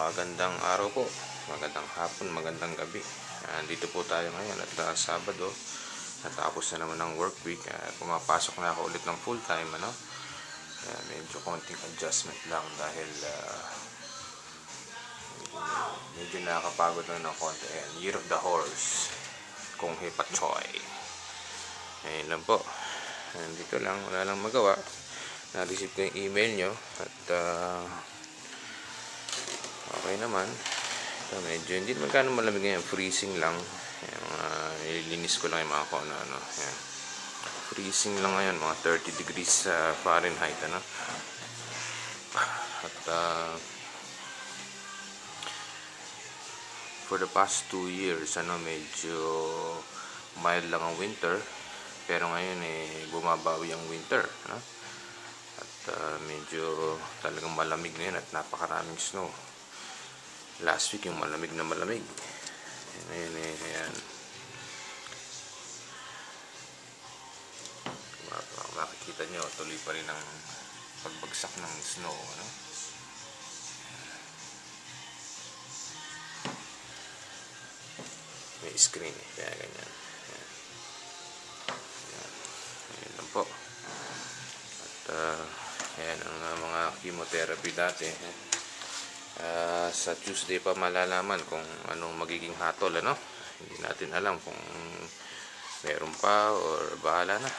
Magandang araw po, magandang hapon, magandang gabi. Dito po tayo ngayon at Sabado. Natapos na naman ng work week. Pumapasok na ako ulit ng full time. Medyo konting adjustment lang dahil medyo nakakapagod lang ng konti. Year of the Horse, Kung Hei Pat Choi. Ayun lang po. Dito lang, wala lang magawa. Na-receive ko yung email nyo at okay naman. Ito, medyo hindi naman gano'ng malamig ngayon, freezing lang. Nililinis ko lang yung mga ano. Freezing lang ngayon, mga 30 degrees Fahrenheit. At for the past 2 years, medyo mild lang ang winter. Pero ngayon bumabawi ang winter. At medyo talagang malamig ngayon at napakaraming snow. Last week yung malamig na malamig. Ayan. Makikita nyo, tuloy pa rin ang pagbagsak ng snow. May screen kaya ganyan. Ayan lang po. At ayan ang mga chemotherapy dati. Sa Tuesday pa malalaman kung anong magiging hatol. Hindi natin alam kung meron pa or bahala na.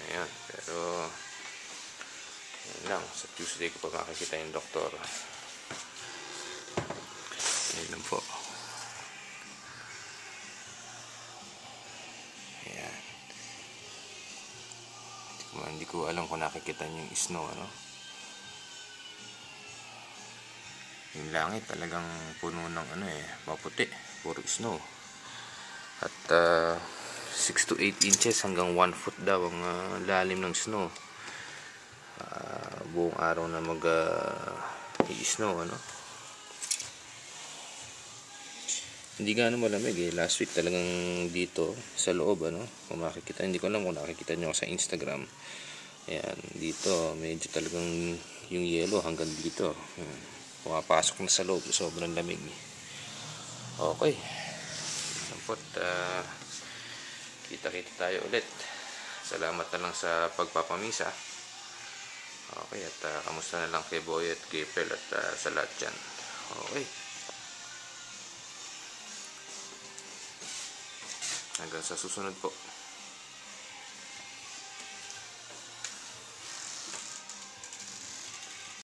Ayan. Pero ayan lang, sa Tuesday ko pa makikita yung doktor. Ayan lang po. Ayan. Hindi ko alam kung nakikita niyo yung snow. Yung langit talagang puno ng maputi, puro snow. At 6 to 8 inches hanggang 1 foot daw ang lalim ng snow. Buong araw na i-snow. Hindi gaano malamig Last week talagang dito sa loob kung makikita, hindi ko alam kung nakikita nyo sa Instagram. Ayan, dito medyo talagang yung yellow hanggang dito. Pumapasok na sa loob, sobrang lamig. Okay. Sampot, kita-kita tayo ulit. Salamat na lang sa pagpapamisa. Okay, at kamusta na lang kay Boy at kay Pel at sa lahat dyan. Okay. Hanggang sa susunod po.